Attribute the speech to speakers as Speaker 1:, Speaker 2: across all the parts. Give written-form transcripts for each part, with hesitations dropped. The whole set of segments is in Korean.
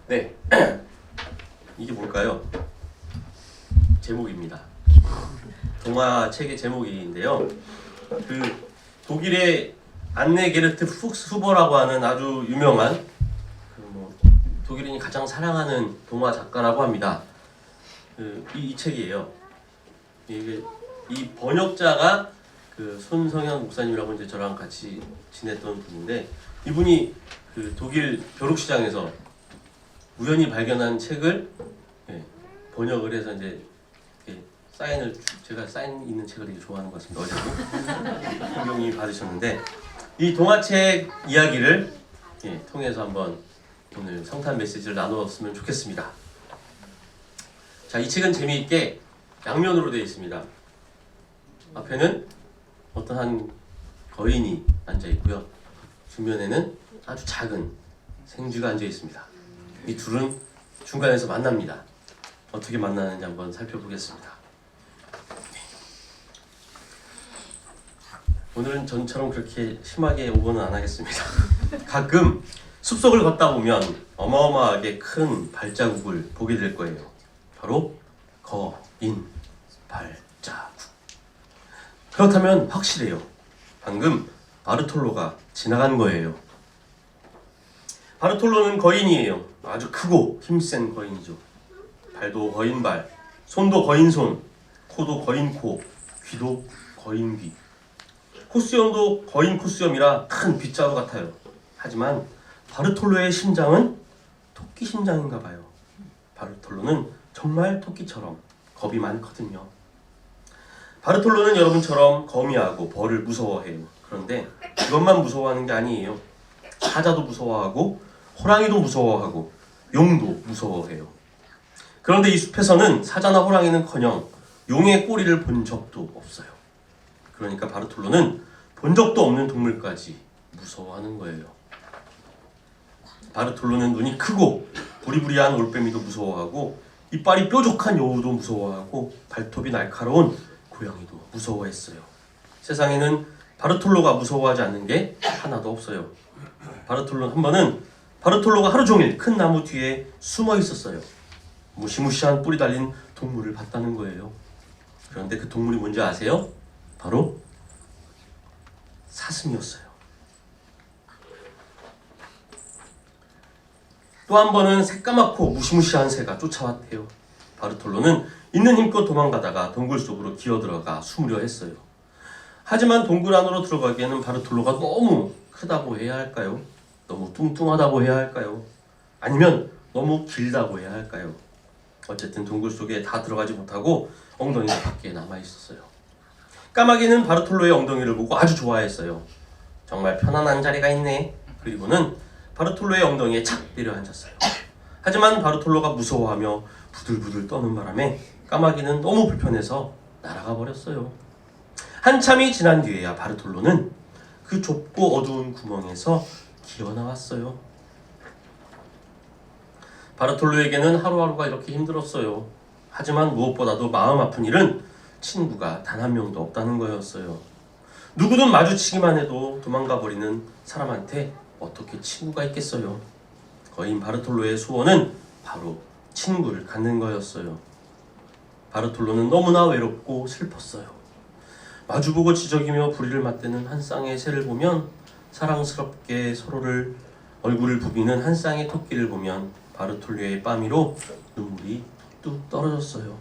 Speaker 1: 네, 이게 뭘까요? 제목입니다. 동화책의 제목인데요. 그 독일의 안네 게르트 푹스 후버라고 하는 아주 유명한 독일인이 가장 사랑하는 동화 작가라고 합니다. 이 책이에요. 이 번역자가 그 손성현 목사님이라고 이제 저랑 같이 지냈던 분인데, 이분이 그 독일 벼룩시장에서 우연히 발견한 책을 번역을 해서 이제 사인을, 제가 사인 있는 책을 되게 좋아하는 것 같습니다. 어제도 홍경이 받으셨는데, 이 동화책 이야기를 통해서 한번 오늘 성탄 메시지를 나누었으면 좋겠습니다. 자, 이 책은 재미있게 양면으로 되어 있습니다. 앞에는 어떠한 거인이 앉아 있고요. 뒷면에는 아주 작은 생쥐가 앉아 있습니다. 이 둘은 중간에서 만납니다. 어떻게 만나는지 한번 살펴보겠습니다. 오늘은 전처럼 그렇게 심하게 오버는 안 하겠습니다. 가끔 숲속을 걷다 보면 어마어마하게 큰 발자국을 보게 될 거예요. 바로 거인 발자국. 그렇다면 확실해요. 방금 바르톨로가 지나간 거예요. 바르톨로는 거인이에요. 아주 크고 힘센 거인이죠. 발도 거인발, 손도 거인손, 코도 거인코, 귀도 거인귀. 코수염도 거인 코수염이라 큰 빗자루 같아요. 하지만 바르톨로의 심장은 토끼 심장인가 봐요. 바르톨로는 정말 토끼처럼 겁이 많거든요. 바르톨로는 여러분처럼 거미하고 벌을 무서워해요. 그런데 이것만 무서워하는 게 아니에요. 사자도 무서워하고 호랑이도 무서워하고 용도 무서워해요. 그런데 이 숲에서는 사자나 호랑이는커녕 용의 꼬리를 본 적도 없어요. 그러니까 바르톨로는 본 적도 없는 동물까지 무서워하는 거예요. 바르톨로는 눈이 크고 부리부리한 올빼미도 무서워하고 이빨이 뾰족한 여우도 무서워하고 발톱이 날카로운 고양이도 무서워했어요. 세상에는 바르톨로가 무서워하지 않는 게 하나도 없어요. 바르톨로 한 번은 바르톨로가 하루 종일 큰 나무 뒤에 숨어 있었어요. 무시무시한 뿔이 달린 동물을 봤다는 거예요. 그런데 그 동물이 뭔지 아세요? 바로 사슴이었어요. 또 한 번은 새까맣고 무시무시한 새가 쫓아왔대요. 바르톨로는 있는 힘껏 도망가다가 동굴 속으로 기어들어가 숨으려 했어요. 하지만 동굴 안으로 들어가기에는 바르톨로가 너무 크다고 해야 할까요? 너무 뚱뚱하다고 해야 할까요? 아니면 너무 길다고 해야 할까요? 어쨌든 동굴 속에 다 들어가지 못하고 엉덩이가 밖에 남아있었어요. 까마귀는 바르톨로의 엉덩이를 보고 아주 좋아했어요. 정말 편안한 자리가 있네. 그리고는 바르톨로의 엉덩이에 착 내려앉았어요. 하지만 바르톨로가 무서워하며 부들부들 떠는 바람에 까마귀는 너무 불편해서 날아가 버렸어요. 한참이 지난 뒤에야 바르톨로는 그 좁고 어두운 구멍에서 기어나왔어요. 바르톨로에게는 하루하루가 이렇게 힘들었어요. 하지만 무엇보다도 마음 아픈 일은 친구가 단 한 명도 없다는 거였어요. 누구든 마주치기만 해도 도망가 버리는 사람한테 어떻게 친구가 있겠어요? 거인 바르톨로의 소원은 바로 친구를 갖는 거였어요. 바르톨로는 너무나 외롭고 슬펐어요. 마주보고 지저귀며 부리를 맞대는 한 쌍의 새를 보면, 사랑스럽게 서로를 얼굴을 부비는 한 쌍의 토끼를 보면 바르톨로의 뺨위로 눈물이 뚝뚝 떨어졌어요.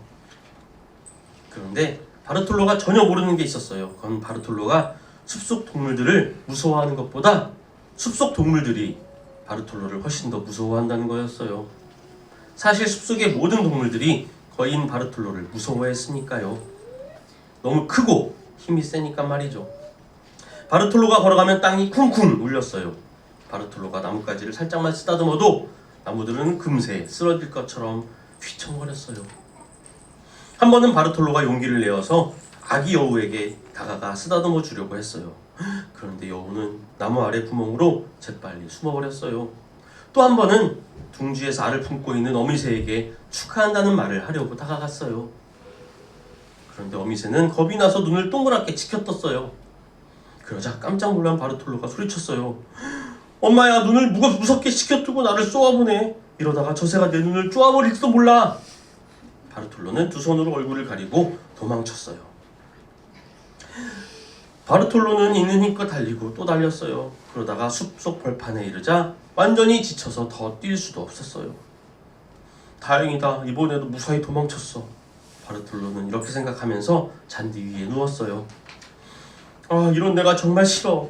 Speaker 1: 그런데 바르톨로가 전혀 모르는 게 있었어요. 그건 바르톨로가 숲속 동물들을 무서워하는 것보다 숲속 동물들이 바르톨로를 훨씬 더 무서워한다는 거였어요. 사실 숲속의 모든 동물들이 거인 바르톨로를 무서워했으니까요. 너무 크고 힘이 세니까 말이죠. 바르톨로가 걸어가면 땅이 쿵쿵 울렸어요. 바르톨로가 나뭇가지를 살짝만 쓰다듬어도 나무들은 금세 쓰러질 것처럼 휘청거렸어요. 한 번은 바르톨로가 용기를 내어서 아기 여우에게 다가가 쓰다듬어 주려고 했어요. 그런데 여우는 나무 아래 구멍으로 재빨리 숨어버렸어요. 또 한 번은 둥지에서 알을 품고 있는 어미새에게 축하한다는 말을 하려고 다가갔어요. 그런데 어미새는 겁이 나서 눈을 동그랗게 치켜떴어요. 그러자 깜짝 놀란 바르톨로가 소리쳤어요. 엄마야, 눈을 무섭게 치켜뜨고 나를 쏘아보네. 이러다가 저 새가 내 눈을 쪼아버릴지도 몰라. 바르톨로는 두 손으로 얼굴을 가리고 도망쳤어요. 바르톨로는 있는 힘껏 달리고 또 달렸어요. 그러다가 숲속 벌판에 이르자 완전히 지쳐서 더 뛸 수도 없었어요. 다행이다. 이번에도 무사히 도망쳤어. 바르톨로는 이렇게 생각하면서 잔디 위에 누웠어요. 아, 이런 내가 정말 싫어.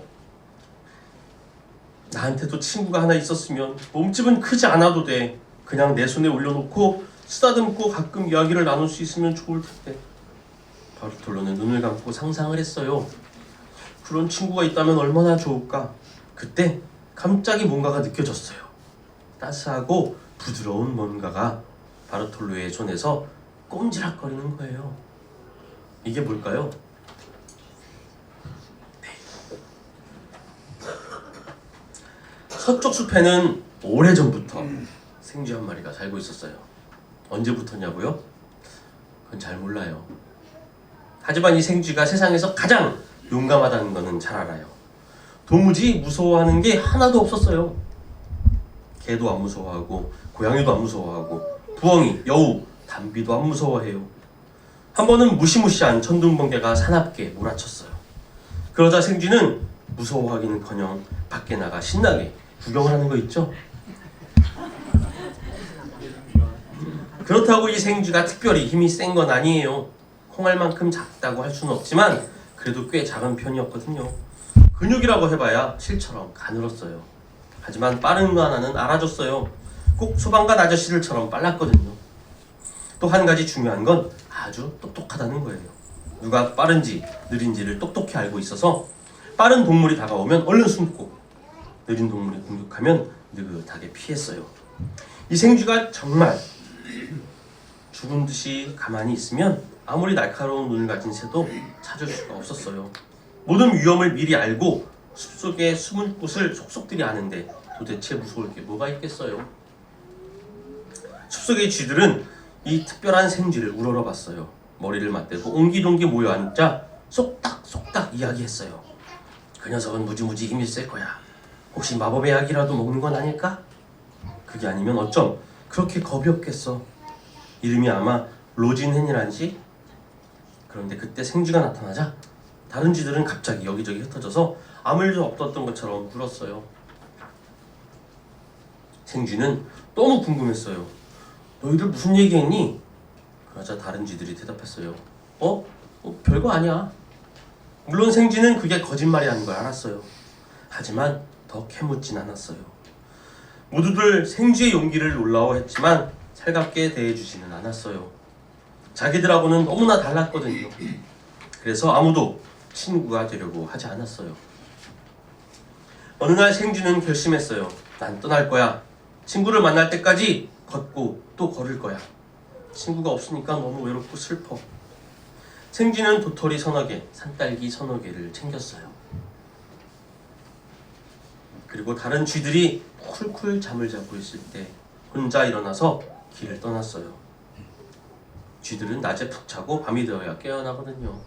Speaker 1: 나한테도 친구가 하나 있었으면 몸집은 크지 않아도 돼. 그냥 내 손에 올려놓고 쓰다듬고 가끔 이야기를 나눌 수 있으면 좋을 텐데. 바르톨로는 눈을 감고 상상을 했어요. 그런 친구가 있다면 얼마나 좋을까. 그때 갑자기 뭔가가 느껴졌어요. 따스하고 부드러운 뭔가가 바르톨로의 손에서 꼼지락거리는 거예요. 이게 뭘까요? 서쪽 숲에는 오래전부터 생쥐 한 마리가 살고 있었어요. 언제부터냐고요? 그건 잘 몰라요. 하지만 이 생쥐가 세상에서 가장 용감하다는 거는 잘 알아요. 도무지 무서워하는 게 하나도 없었어요. 개도 안 무서워하고 고양이도 안 무서워하고 부엉이, 여우, 담비도 안 무서워해요. 한 번은 무시무시한 천둥번개가 사납게 몰아쳤어요. 그러자 생쥐는 무서워하기는커녕 밖에 나가 신나게 구경을 하는 거 있죠? 그렇다고 이 생쥐가 특별히 힘이 센 건 아니에요. 콩알만큼 작다고 할 수는 없지만 그래도 꽤 작은 편이었거든요. 근육이라고 해봐야 실처럼 가늘었어요. 하지만 빠른 거 하나는 알아줬어요. 꼭 소방관 아저씨들처럼 빨랐거든요. 또 한 가지 중요한 건 아주 똑똑하다는 거예요. 누가 빠른지 느린지를 똑똑히 알고 있어서 빠른 동물이 다가오면 얼른 숨고 느린 동물이 공격하면 느긋하게 피했어요. 이 생쥐가 정말 죽은 듯이 가만히 있으면 아무리 날카로운 눈을 가진 새도 찾을 수가 없었어요. 모든 위험을 미리 알고 숲속에 숨은 곳을 속속들이 아는데 도대체 무서울 게 뭐가 있겠어요? 숲속의 쥐들은 이 특별한 생쥐를 우러러봤어요. 머리를 맞대고 옹기종기 모여 앉자 쏙닥쏙닥 이야기했어요. 그 녀석은 무지무지 힘이 셀 거야. 혹시 마법의 약이라도 먹는 건 아닐까? 그게 아니면 어쩜 그렇게 겁이 없겠어. 이름이 아마 로진헨이란지? 그런데 그때 생쥐가 나타나자 다른 쥐들은 갑자기 여기저기 흩어져서 아무 일도 없었던 것처럼 굴었어요. 생쥐는 너무 궁금했어요. 너희들 무슨 얘기했니? 그러자 다른 쥐들이 대답했어요. 별거 아니야. 물론 생쥐는 그게 거짓말이라는 걸 알았어요. 하지만 더 캐묻진 않았어요. 모두들 생쥐의 용기를 놀라워했지만 살갑게 대해주지는 않았어요. 자기들하고는 너무나 달랐거든요. 그래서 아무도 친구가 되려고 하지 않았어요. 어느 날 생쥐는 결심했어요. 난 떠날 거야. 친구를 만날 때까지 걷고 또 걸을 거야. 친구가 없으니까 너무 외롭고 슬퍼. 생쥐는 도토리 서너 개, 산딸기 서너 개를 챙겼어요. 그리고 다른 쥐들이 쿨쿨 잠을 자고 있을 때 혼자 일어나서 길을 떠났어요. 쥐들은 낮에 푹 자고 밤이 되어야 깨어나거든요.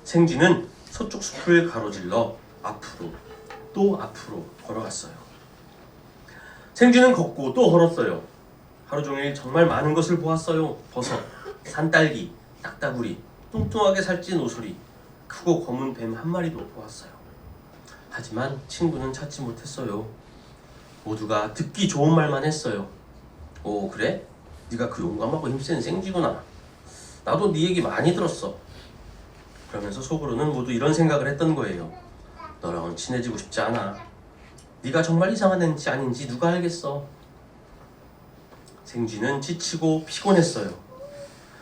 Speaker 1: 생쥐는 서쪽 숲을 가로질러 앞으로 또 앞으로 걸어갔어요. 생쥐는 걷고 또 걸었어요. 하루 종일 정말 많은 것을 보았어요. 버섯, 산딸기, 딱따구리, 뚱뚱하게 살찐 오소리, 크고 검은 뱀 한 마리도 보았어요. 하지만 친구는 찾지 못했어요. 모두가 듣기 좋은 말만 했어요. 오, 그래? 네가 그 용감하고 힘센 생쥐구나. 나도 네 얘기 많이 들었어. 그러면서 속으로는 모두 이런 생각을 했던 거예요. 너랑은 친해지고 싶지 않아. 네가 정말 이상한 애인지 아닌지 누가 알겠어. 생쥐는 지치고 피곤했어요.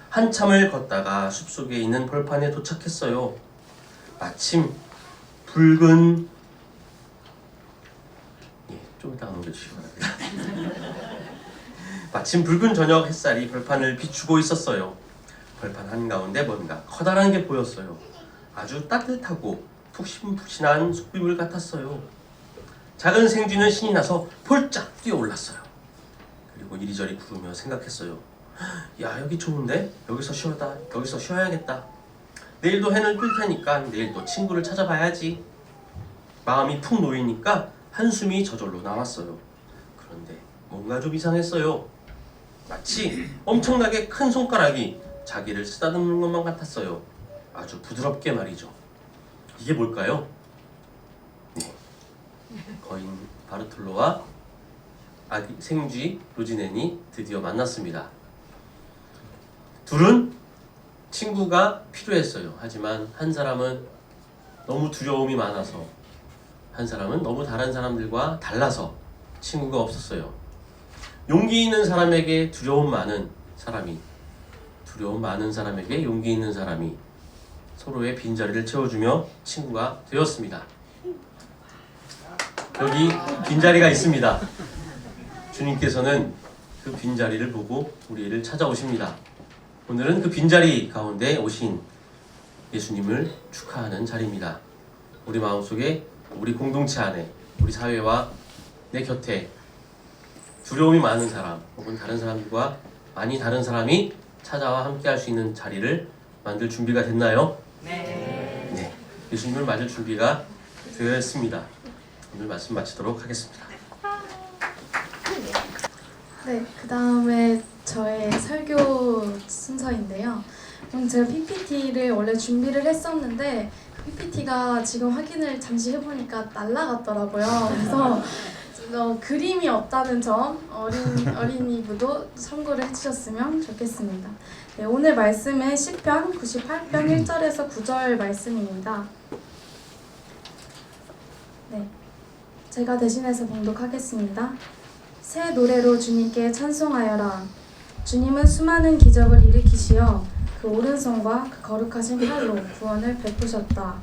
Speaker 1: 한참을 걷다가 숲속에 있는 벌판에 도착했어요. 마침 붉은 좀 이따 넘겨주시기 바랍니다. 마침 붉은 저녁 햇살이 벌판을 비추고 있었어요. 벌판 한가운데 뭔가 커다란 게 보였어요. 아주 따뜻하고 푹신푹신한 숲이물 같았어요. 작은 생쥐는 신이 나서 폴짝 뛰어올랐어요. 그리고 이리저리 구르며 생각했어요. 야, 여기 좋은데? 여기서 쉬어야겠다. 내일도 해는 뜰 테니까 내일 또 친구를 찾아봐야지. 마음이 푹 놓이니까 한숨이 저절로 나왔어요. 그런데 뭔가 좀 이상했어요. 마치 엄청나게 큰 손가락이 자기를 쓰다듬는 것만 같았어요. 아주 부드럽게 말이죠. 이게 뭘까요? 네. 거인 바르톨로와 아기 생쥐 로지넨이 드디어 만났습니다. 둘은 친구가 필요했어요. 하지만 한 사람은 너무 두려움이 많아서, 한 사람은 너무 다른 사람들과 달라서 친구가 없었어요. 용기 있는 사람에게 두려움 많은 사람이, 두려움 많은 사람에게 용기 있는 사람이 서로의 빈자리를 채워주며 친구가 되었습니다. 여기 빈자리가 있습니다. 주님께서는 그 빈자리를 보고 우리를 찾아오십니다. 오늘은 그 빈자리 가운데 오신 예수님을 축하하는 자리입니다. 우리 마음속에, 우리 공동체 안에, 우리 사회와 내 곁에 두려움이 많은 사람 혹은 다른 사람들과 많이 다른 사람이 찾아와 함께 할 수 있는 자리를 만들 준비가 됐나요? 네. 예수님을 맞을 준비가 되었습니다. 오늘 말씀 마치도록 하겠습니다.
Speaker 2: 네, 그 다음에 저의 설교 순서인데요. 제가 PPT를 원래 준비를 했었는데 PPT가 지금 확인을 잠시 해보니까 날아갔더라고요. 그래서 그림이 없다는 점 어린이부도 참고를 해주셨으면 좋겠습니다. 네, 오늘 말씀은 시편 98편 1절에서 9절 말씀입니다. 네, 제가 대신해서 봉독하겠습니다. 새 노래로 주님께 찬송하여라. 주님은 수많은 기적을 일으키시어 그 오른손과 그 거룩하신 팔로 구원을 베푸셨다.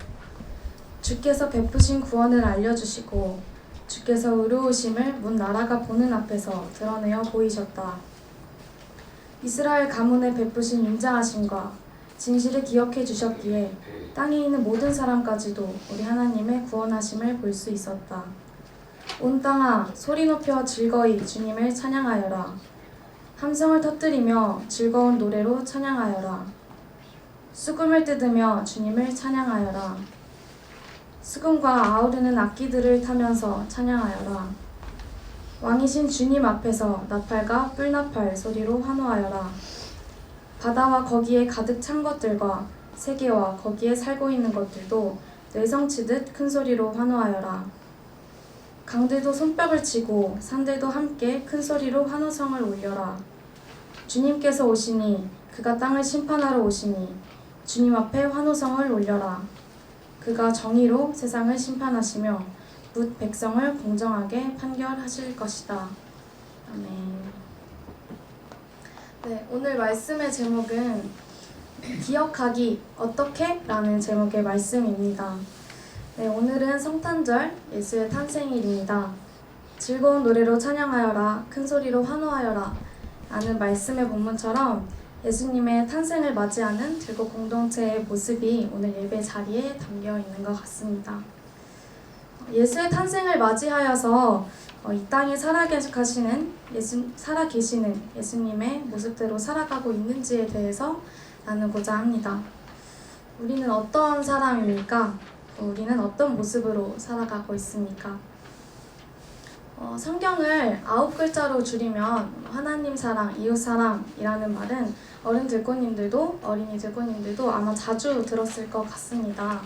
Speaker 2: 주께서 베푸신 구원을 알려주시고 주께서 의로우심을 문 나라가 보는 앞에서 드러내어 보이셨다. 이스라엘 가문에 베푸신 인자하심과 진실을 기억해 주셨기에 땅에 있는 모든 사람까지도 우리 하나님의 구원하심을 볼 수 있었다. 온 땅아 소리 높여 즐거이 주님을 찬양하여라. 함성을 터뜨리며 즐거운 노래로 찬양하여라. 수금을 뜯으며 주님을 찬양하여라. 수금과 아우르는 악기들을 타면서 찬양하여라. 왕이신 주님 앞에서 나팔과 뿔나팔 소리로 환호하여라. 바다와 거기에 가득 찬 것들과 세계와 거기에 살고 있는 것들도 뇌성치듯 큰 소리로 환호하여라. 강들도 손뼉을 치고 산들도 함께 큰 소리로 환호성을 올려라. 주님께서 오시니 그가 땅을 심판하러 오시니 주님 앞에 환호성을 올려라. 그가 정의로 세상을 심판하시며 뭇 백성을 공정하게 판결하실 것이다. 아멘. 네, 오늘 말씀의 제목은 기억하기 어떻게? 라는 제목의 말씀입니다. 네, 오늘은 성탄절 예수의 탄생일입니다. 즐거운 노래로 찬양하여라, 큰 소리로 환호하여라 라는 말씀의 본문처럼 예수님의 탄생을 맞이하는 들고 공동체의 모습이 오늘 예배 자리에 담겨 있는 것 같습니다. 예수의 탄생을 맞이하여서 이 땅에 살아계시는 예수님의 모습대로 살아가고 있는지에 대해서 나누고자 합니다. 우리는 어떤 사람입니까? 우리는 어떤 모습으로 살아가고 있습니까? 성경을 9글자로 줄이면 하나님 사랑, 이웃 사랑이라는 말은 어린 들꽃님들도 어린이 들꽃님들도 아마 자주 들었을 것 같습니다.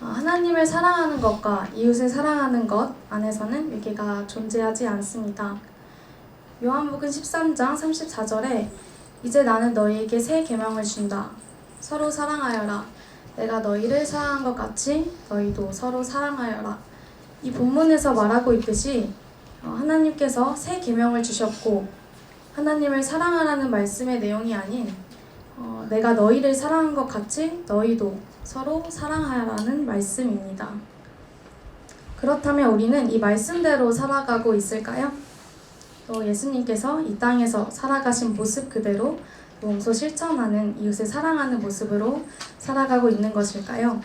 Speaker 2: 하나님을 사랑하는 것과 이웃을 사랑하는 것 안에서는 위계가 존재하지 않습니다. 요한복음 13장 34절에 이제 나는 너희에게 새 계명을 준다. 서로 사랑하여라. 내가 너희를 사랑한 것 같이 너희도 서로 사랑하여라. 이 본문에서 말하고 있듯이 하나님께서 새 계명을 주셨고 하나님을 사랑하라는 말씀의 내용이 아닌 내가 너희를 사랑한 것 같이 너희도 서로 사랑하라는 말씀입니다. 그렇다면 우리는 이 말씀대로 살아가고 있을까요? 또 예수님께서 이 땅에서 살아가신 모습 그대로 몸소 실천하는 이웃을 사랑하는 모습으로 살아가고 있는 것일까요?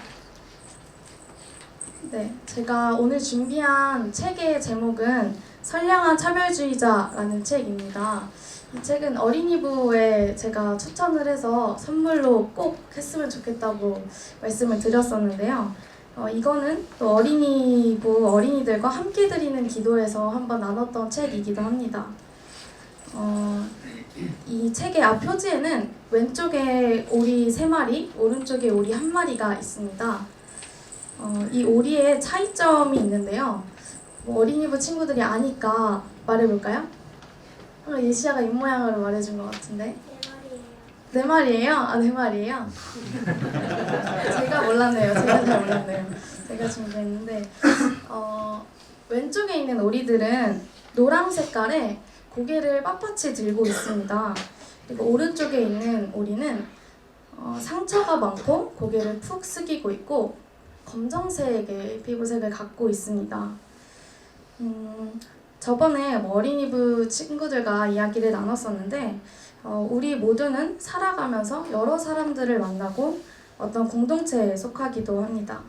Speaker 2: 네, 제가 오늘 준비한 책의 제목은 선량한 차별주의자라는 책입니다. 이 책은 어린이부에 제가 추천을 해서 선물로 꼭 했으면 좋겠다고 말씀을 드렸었는데요. 이거는 또 어린이부 어린이들과 함께 드리는 기도에서 한번 나눴던 책이기도 합니다. 이 책의 앞 표지에는 왼쪽에 오리 3마리, 오른쪽에 오리 1마리가 있습니다. 이 오리의 차이점이 있는데요. 어린이부 친구들이 아니까 말해볼까요? 예시아가 입모양으로 말해준 것 같은데. 네 마리예요? 아, 네 마리예요? 제가 몰랐네요. 제가 잘 몰랐네요. 제가 준비했는데 왼쪽에 있는 오리들은 노랑 색깔의 고개를 빳빳이 들고 있습니다. 그리고 오른쪽에 있는 오리는 상처가 많고 고개를 푹 숙이고 있고 검정색의 피부색을 갖고 있습니다. 저번에 어린이부 친구들과 이야기를 나눴었는데 우리 모두는 살아가면서 여러 사람들을 만나고 어떤 공동체에 속하기도 합니다.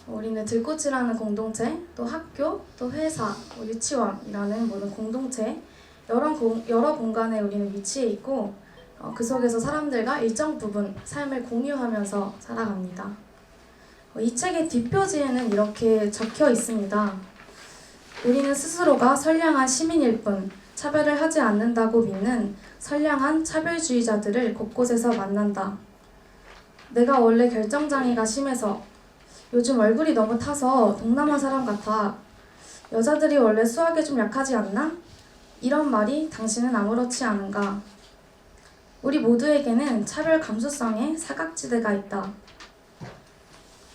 Speaker 2: 우리는 들꽃이라는 공동체, 또 학교, 또 회사, 유치원이라는 모든 공동체, 여러 공간에 우리는 위치해 있고 그 속에서 사람들과 일정 부분 삶을 공유하면서 살아갑니다. 이 책의 뒷표지에는 이렇게 적혀 있습니다. 우리는 스스로가 선량한 시민일 뿐 차별을 하지 않는다고 믿는 선량한 차별주의자들을 곳곳에서 만난다. 내가 원래 결정장애가 심해서 요즘 얼굴이 너무 타서 동남아 사람 같아. 여자들이 원래 수학에 좀 약하지 않나? 이런 말이 당신은 아무렇지 않은가? 우리 모두에게는 차별 감수성의 사각지대가 있다.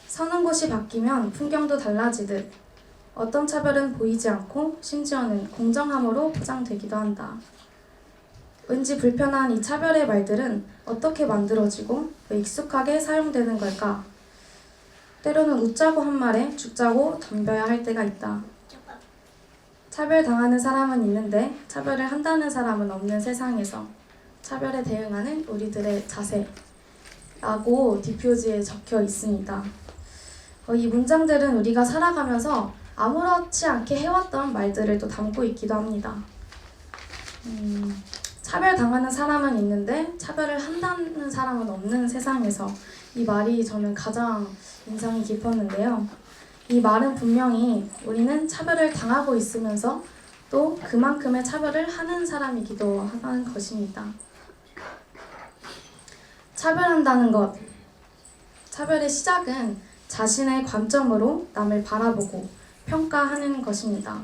Speaker 2: 서는 곳이 바뀌면 풍경도 달라지듯 어떤 차별은 보이지 않고 심지어는 공정함으로 포장되기도 한다. 왠지 불편한 이 차별의 말들은 어떻게 만들어지고 왜 익숙하게 사용되는 걸까? 때로는 웃자고 한 말에 죽자고 덤벼야 할 때가 있다. 차별당하는 사람은 있는데 차별을 한다는 사람은 없는 세상에서 차별에 대응하는 우리들의 자세라고 뒷표지에 적혀 있습니다. 이 문장들은 우리가 살아가면서 아무렇지 않게 해왔던 말들을 또 담고 있기도 합니다. 차별당하는 사람은 있는데 차별을 한다는 사람은 없는 세상에서 이 말이 저는 가장 인상이 깊었는데요. 이 말은 분명히 우리는 차별을 당하고 있으면서 또 그만큼의 차별을 하는 사람이기도 하다는 것입니다. 차별한다는 것, 차별의 시작은 자신의 관점으로 남을 바라보고 평가하는 것입니다.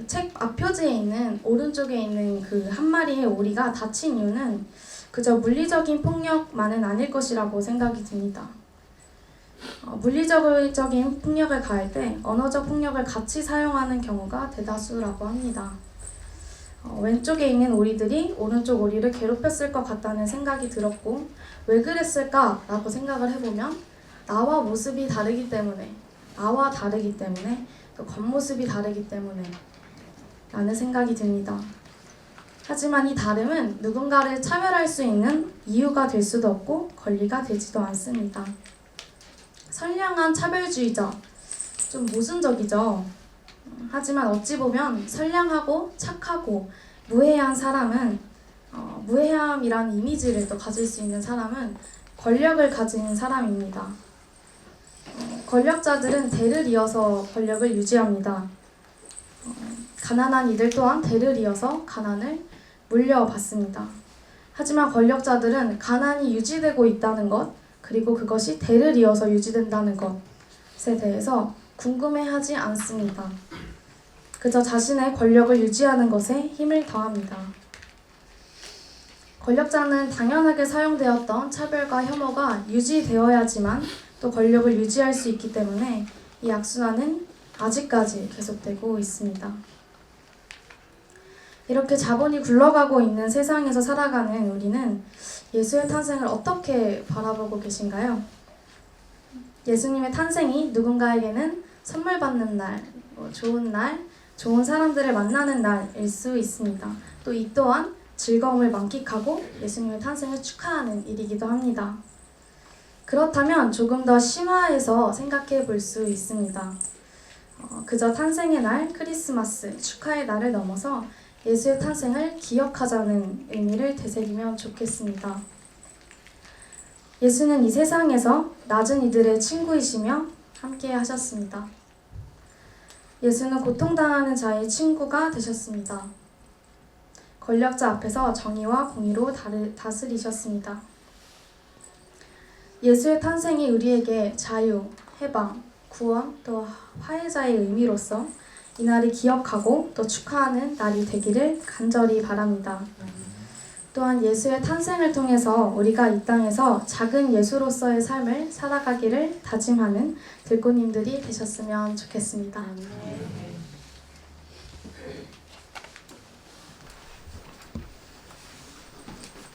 Speaker 2: 책 앞표지에 있는 오른쪽에 있는 그 한 마리의 오리가 다친 이유는 그저 물리적인 폭력만은 아닐 것이라고 생각이 듭니다. 물리적인 폭력을 가할 때 언어적 폭력을 같이 사용하는 경우가 대다수라고 합니다. 왼쪽에 있는 오리들이 오른쪽 오리를 괴롭혔을 것 같다는 생각이 들었고 왜 그랬을까라고 생각을 해보면 나와 다르기 때문에 또 겉모습이 다르기 때문에 라는 생각이 듭니다. 하지만 이 다름은 누군가를 차별할 수 있는 이유가 될 수도 없고 권리가 되지도 않습니다. 선량한 차별주의자, 좀 모순적이죠. 하지만 어찌 보면 선량하고 착하고 무해한 사람은 무해함이라는 이미지를 또 가질 수 있는 사람은 권력을 가진 사람입니다. 권력자들은 대를 이어서 권력을 유지합니다. 가난한 이들 또한 대를 이어서 가난을 물려받습니다. 하지만 권력자들은 가난이 유지되고 있다는 것, 그리고 그것이 대를 이어서 유지된다는 것에 대해서 궁금해하지 않습니다. 그저 자신의 권력을 유지하는 것에 힘을 더합니다. 권력자는 당연하게 사용되었던 차별과 혐오가 유지되어야지만 또 권력을 유지할 수 있기 때문에 이 악순환은 아직까지 계속되고 있습니다. 이렇게 자본이 굴러가고 있는 세상에서 살아가는 우리는 예수의 탄생을 어떻게 바라보고 계신가요? 예수님의 탄생이 누군가에게는 선물 받는 날, 좋은 날, 좋은 사람들을 만나는 날일 수 있습니다. 또 이 또한 즐거움을 만끽하고 예수님의 탄생을 축하하는 일이기도 합니다. 그렇다면 조금 더 심화해서 생각해 볼 수 있습니다. 그저 탄생의 날, 크리스마스, 축하의 날을 넘어서 예수의 탄생을 기억하자는 의미를 되새기면 좋겠습니다. 예수는 이 세상에서 낮은 이들의 친구이시며 함께 하셨습니다. 예수는 고통당하는 자의 친구가 되셨습니다. 권력자 앞에서 정의와 공의로 다스리셨습니다. 예수의 탄생이 우리에게 자유, 해방, 구원, 또 화해자의 의미로서 이 날을 기억하고 또 축하하는 날이 되기를 간절히 바랍니다. 또한 예수의 탄생을 통해서 우리가 이 땅에서 작은 예수로서의 삶을 살아가기를 다짐하는 들꽃님들이 되셨으면 좋겠습니다.